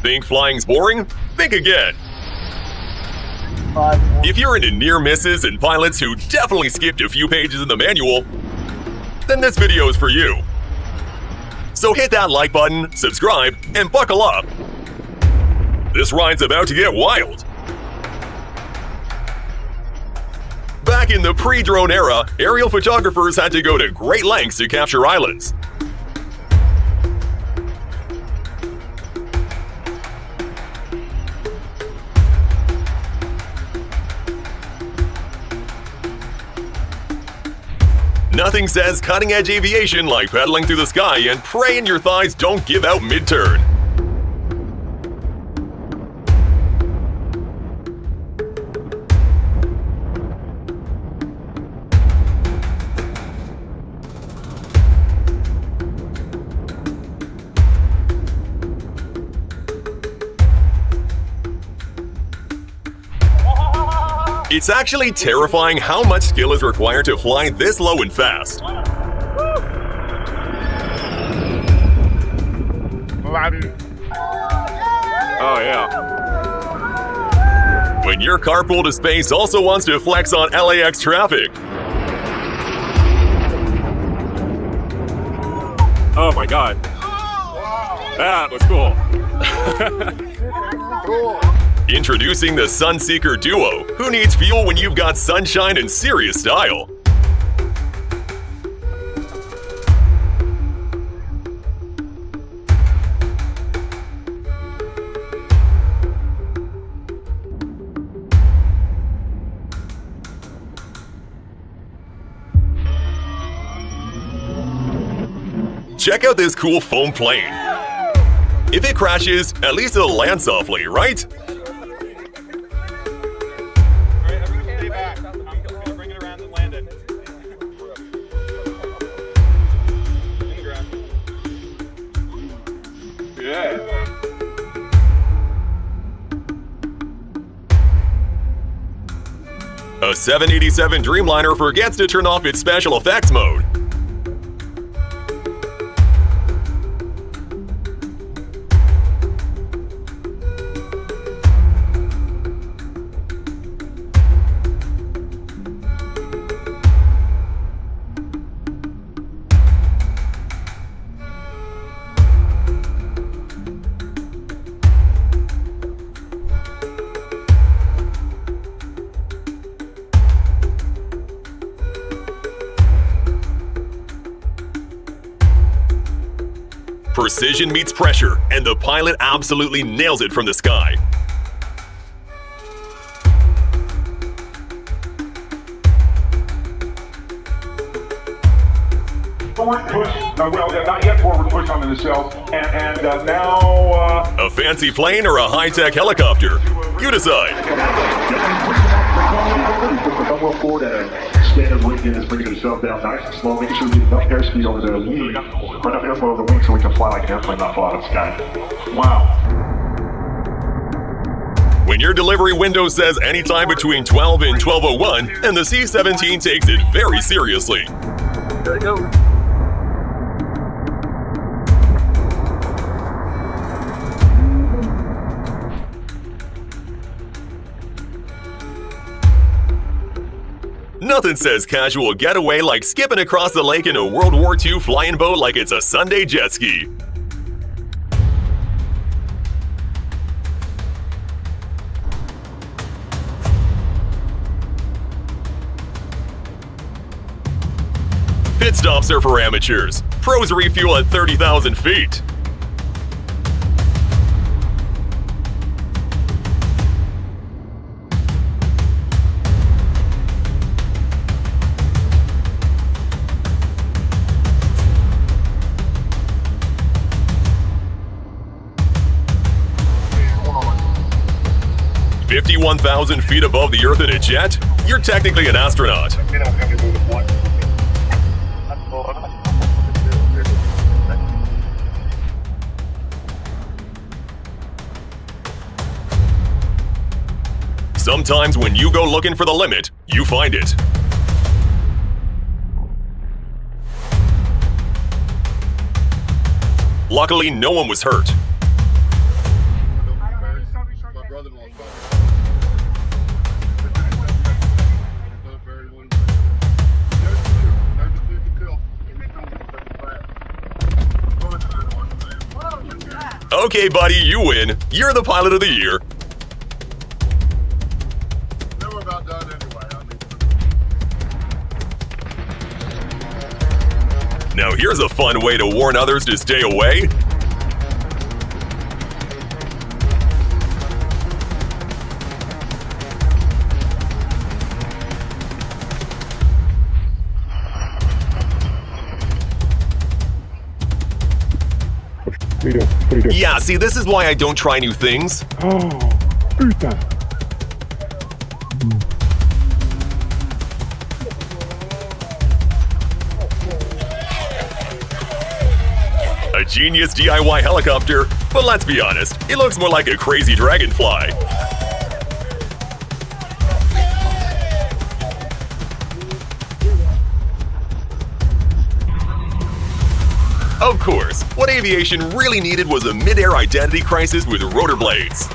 Think flying's boring? Think again. If you're into near misses and pilots who definitely skipped a few pages in the manual, then this video is for you. So hit that like button, subscribe, and buckle up. This ride's about to get wild. Back in the pre-drone era, aerial photographers had to go to great lengths to capture islands. Nothing says cutting-edge aviation like pedaling through the sky and praying your thighs don't give out mid-turn. It's actually terrifying how much skill is required to fly this low and fast. Oh yeah. When your carpool to space also wants to flex on LAX traffic. Oh my god. That was cool. Introducing the Sunseeker Duo, who needs fuel when you've got sunshine and serious style. Check out this cool foam plane. If it crashes, at least it'll land softly, right? A 787 Dreamliner forgets to turn off its special effects mode. Precision meets pressure, and the pilot absolutely nails it from the sky. Forward push, not yet forward push on the nacelles, and now... A fancy plane or a high-tech helicopter? You decide. Standard LinkedIn is bringing yourself down nice and slow, making sure you get enough airspeed over the wing, or enough airflow over the wing so we can fly like an airplane, not fly out of the sky. Wow. When your delivery window says anytime between 12 and 12:01, and the C-17 takes it very seriously. There you go. Nothing says casual getaway like skipping across the lake in a World War II flying boat like it's a Sunday jet ski. Pit stops are for amateurs. Pros refuel at 30,000 feet. "51,000 feet above the Earth in a jet? You're technically an astronaut." Sometimes when you go looking for the limit, you find it. Luckily, no one was hurt. Okay, buddy, you win. You're the pilot of the year. Then we're about done anyway. Now here's a fun way to warn others to stay away. What are you doing? What are you doing? Yeah, see, this is why I don't try new things. Oh, putain. A genius DIY helicopter, but let's be honest, it looks more like a crazy dragonfly. Of course, what aviation really needed was a mid-air identity crisis with rotor blades.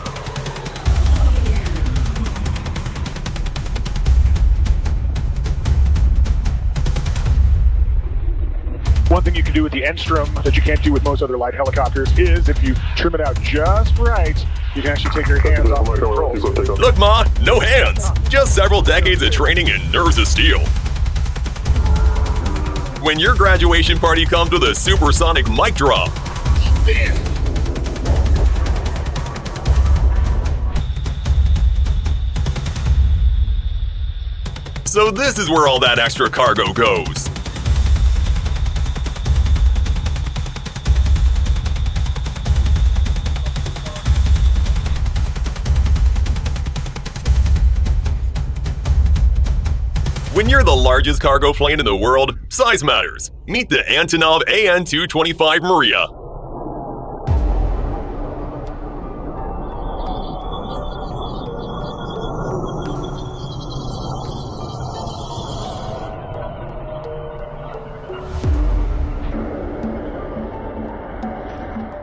One thing you can do with the Enstrom that you can't do with most other light helicopters is if you trim it out just right, you can actually take your hands off the controls. Look, Ma, no hands. Just several decades of training and nerves of steel. When your graduation party comes with a supersonic mic drop. So this is where all that extra cargo goes. When you're the largest cargo plane in the world, size matters. Meet the Antonov AN-225 Maria.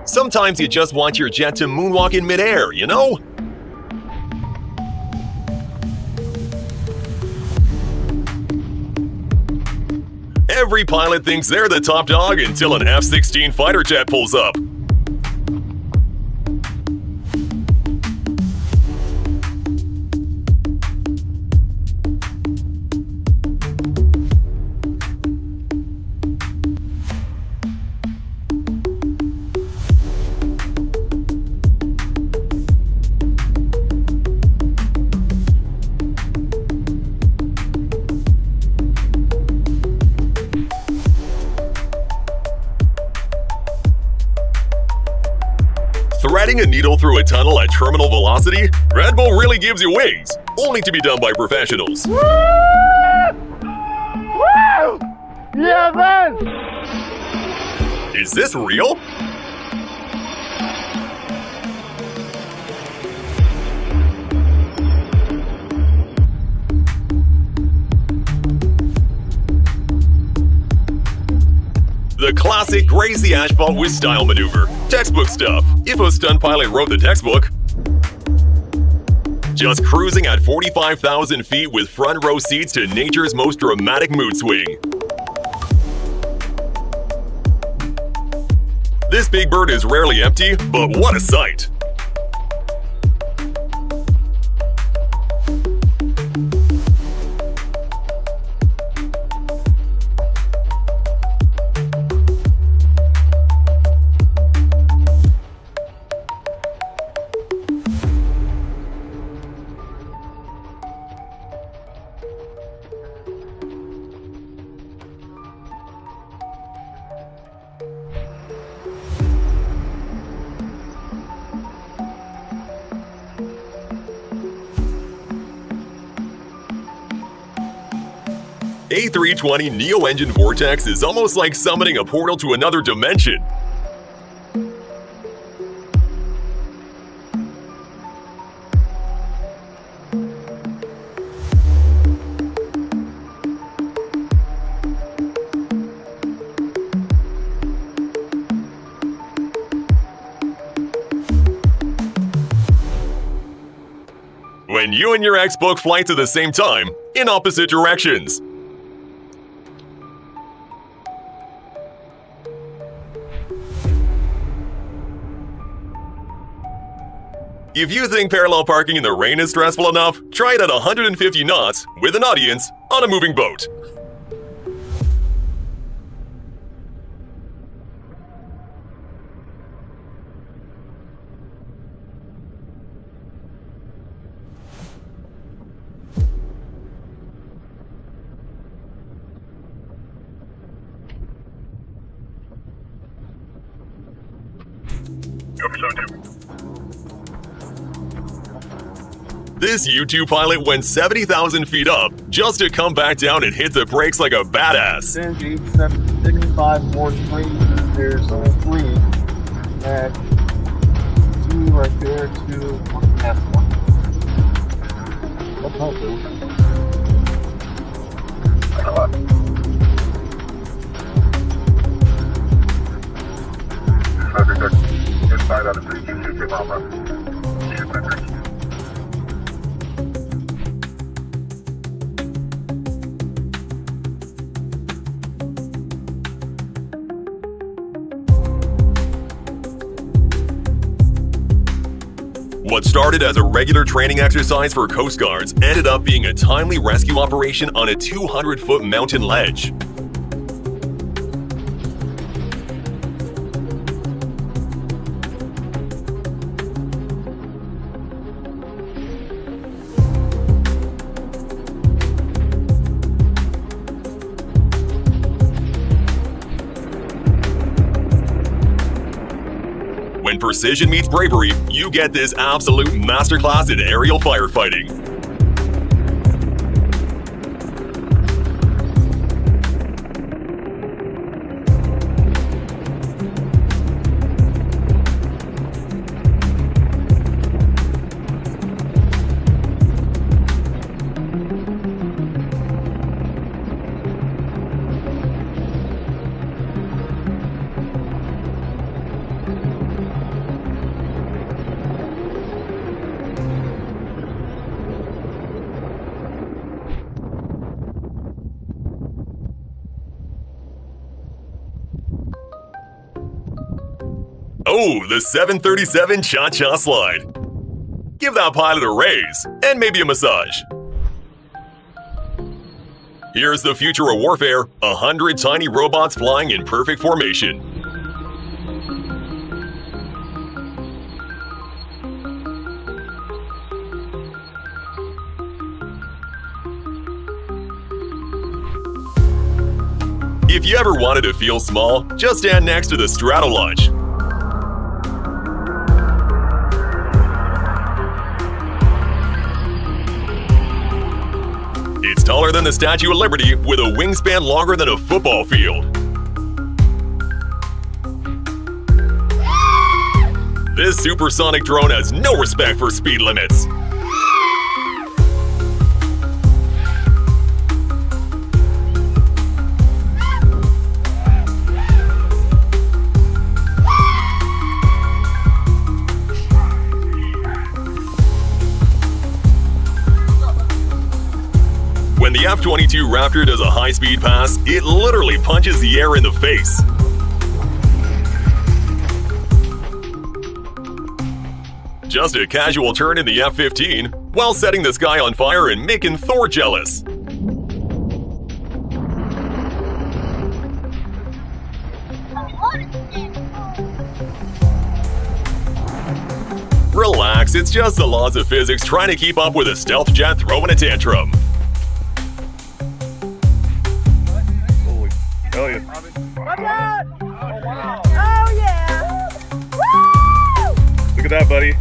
Sometimes you just want your jet to moonwalk in midair, you know? Every pilot thinks they're the top dog until an F-16 fighter jet pulls up. Threading a needle through a tunnel at terminal velocity? Red Bull really gives you wings, only to be done by professionals. Woo! Yeah, man! Is this real? The classic graze the asphalt with style maneuver. Textbook stuff, if a stunt pilot wrote the textbook. Just cruising at 45,000 feet with front row seats to nature's most dramatic mood swing. This big bird is rarely empty, but what a sight! A320 Neo Engine Vortex is almost like summoning a portal to another dimension. When you and your ex book flights at the same time, in opposite directions. If you think parallel parking in the rain is stressful enough, try it at 150 knots with an audience on a moving boat. This U-2 pilot went 70,000 feet up just to come back down and hit the brakes like a badass. 10, 8, 7, 65, more 3. There's only 3. And 2 right there, 2, 1.5, 1. What's up, dude? Inside out of 3, 2, 2, Mama. What started as a regular training exercise for Coast Guards ended up being a timely rescue operation on a 200-foot mountain ledge. When precision meets bravery, you get this absolute masterclass in aerial firefighting. Oh, the 737 Cha-Cha Slide. Give that pilot a raise, and maybe a massage. Here's the future of warfare, 100 tiny robots flying in perfect formation. If you ever wanted to feel small, just stand next to the Stratolaunch. It's taller than the Statue of Liberty with a wingspan longer than a football field. This supersonic drone has no respect for speed limits. When the F-22 Raptor does a high-speed pass, it literally punches the air in the face. Just a casual turn in the F-15, while setting the sky on fire and making Thor jealous. Relax, it's just the laws of physics trying to keep up with a stealth jet throwing a tantrum. Hell yeah. Watch out! Oh, wow. Oh, yeah! Woo! Look at that, buddy.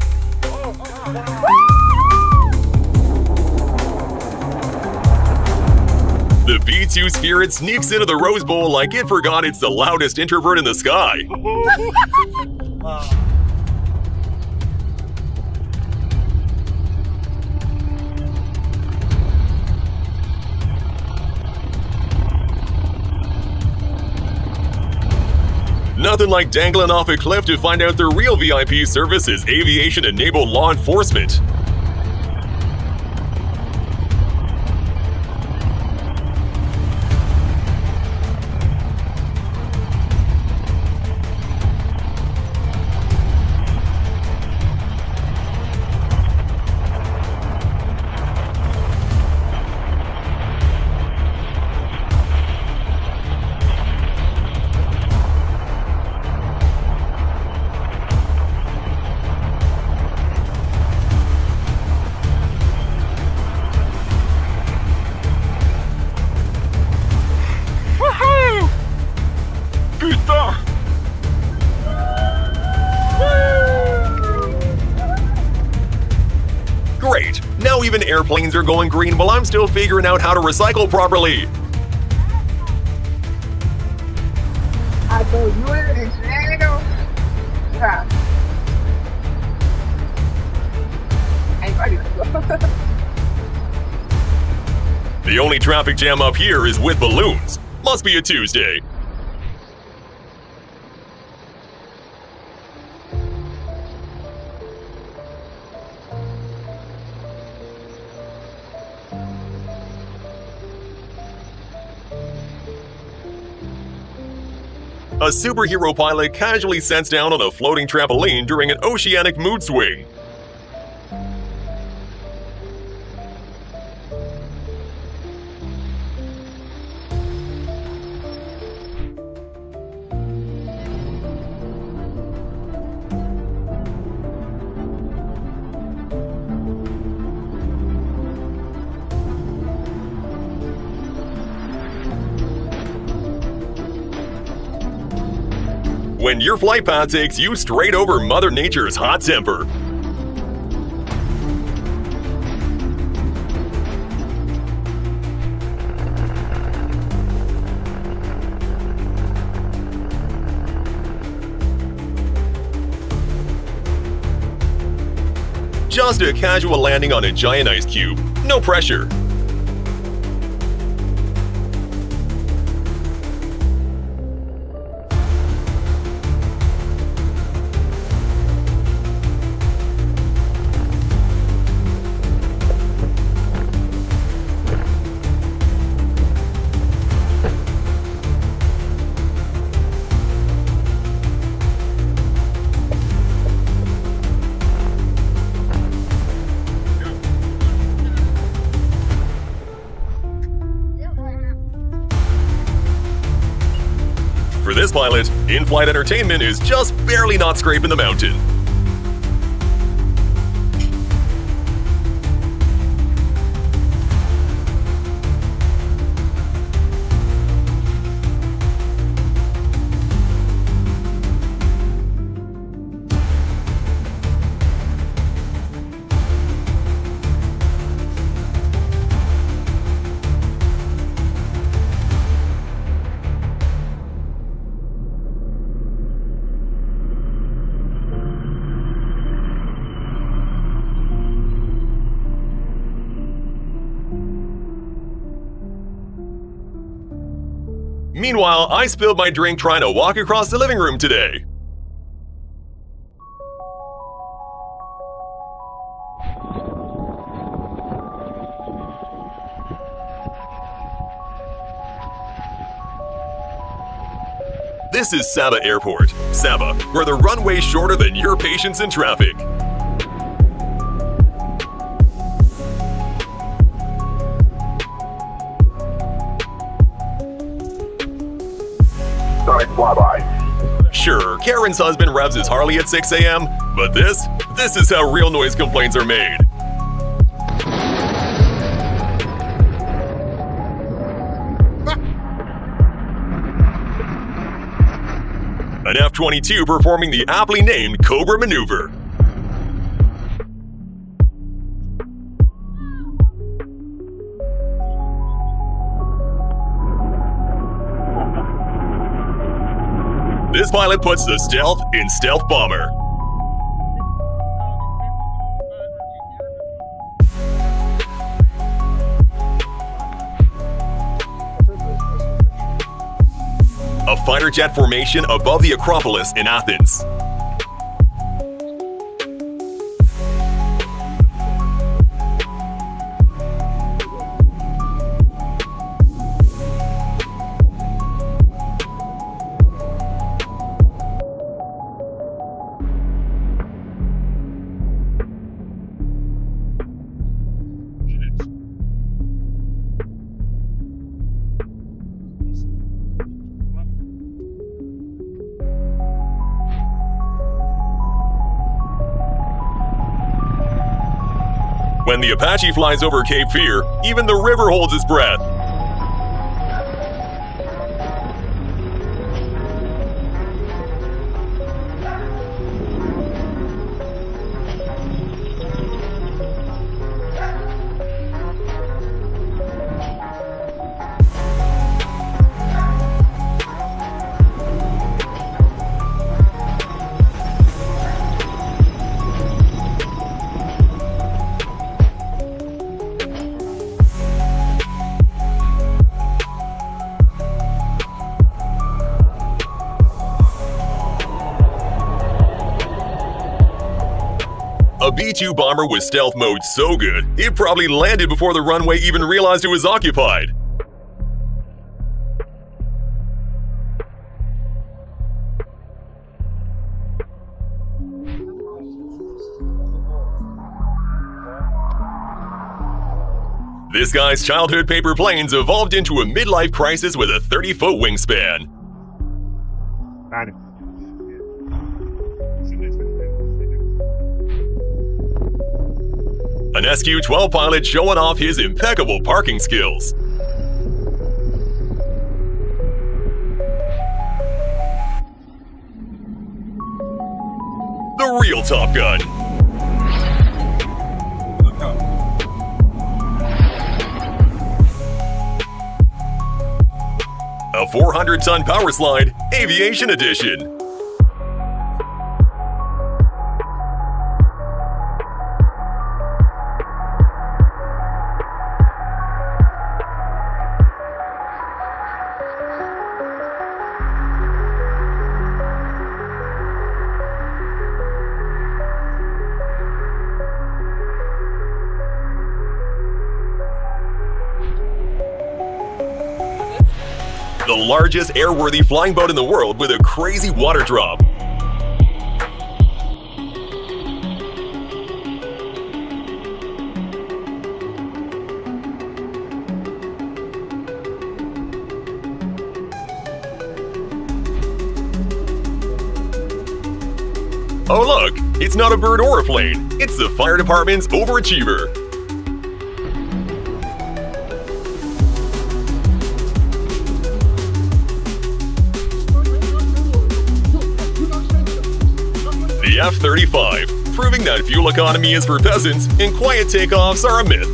The B-2 Spirit sneaks into the Rose Bowl like it forgot it's the loudest introvert in the sky. Nothing like dangling off a cliff to find out the real VIP service is aviation-enabled law enforcement. Now even airplanes are going green while I'm still figuring out how to recycle properly. I told you it is Shadow. The only traffic jam up here is with balloons. Must be a Tuesday. A superhero pilot casually sets down on a floating trampoline during an oceanic mood swing. When your flight path takes you straight over Mother Nature's hot temper. Just a casual landing on a giant ice cube. No pressure. For this pilot, in-flight entertainment is just barely not scraping the mountain. Meanwhile, I spilled my drink trying to walk across the living room today. This is Sabah Airport, Sabah, where the runway's shorter than your patience in traffic. Flyby. Sure, Karen's husband revs his Harley at 6 a.m., but this is how real noise complaints are made. An F-22 performing the aptly named Cobra maneuver. This pilot puts the stealth in Stealth Bomber. A fighter jet formation above the Acropolis in Athens. When the Apache flies over Cape Fear, even the river holds its breath. A B-2 bomber with stealth mode so good, it probably landed before the runway even realized it was occupied. This guy's childhood paper planes evolved into a midlife crisis with a 30-foot wingspan. An SQ-12 pilot showing off his impeccable parking skills. The real Top Gun. A 400-ton power slide, Aviation Edition. The largest airworthy flying boat in the world with a crazy water drop. Oh look, it's not a bird or a plane, it's the fire department's overachiever. The F-35, proving that fuel economy is for peasants and quiet takeoffs are a myth.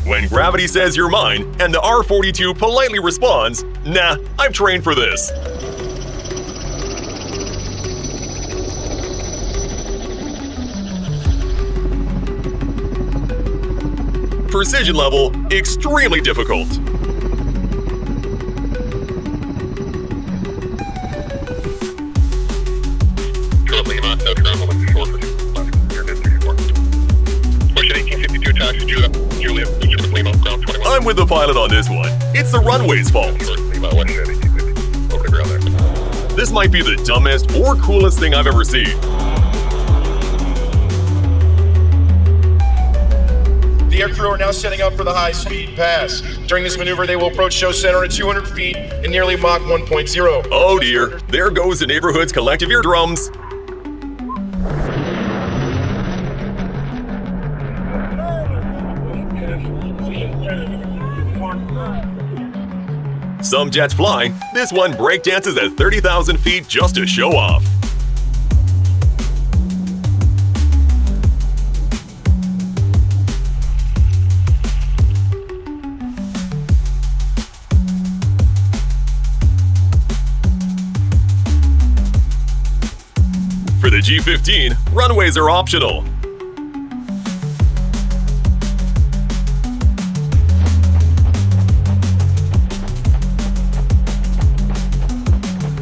When gravity says you're mine and the R-42 politely responds, "Nah, I've trained for this." Precision level, extremely difficult. Lima, no travel with short for 1852 taxi Julia, Lima, ground 21. I'm with the pilot on this one. It's the runway's fault. Lima, West 1850. Over the ground there. This might be the dumbest or coolest thing I've ever seen. The aircrew are now setting up for the high-speed pass. During this maneuver, they will approach show center at 200 feet in nearly Mach 1.0. Oh dear, there goes the neighborhood's collective eardrums. Some jets fly, this one breakdances at 30,000 feet just to show off. For the G-15, runways are optional.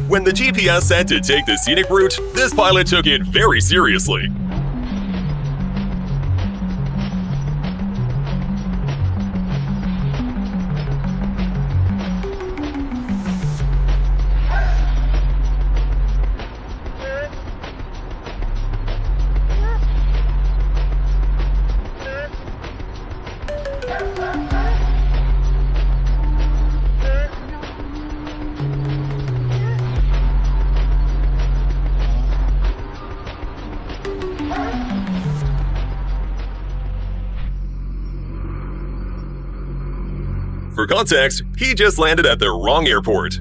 When the GPS said to take the scenic route, this pilot took it very seriously. For context, he just landed at the wrong airport.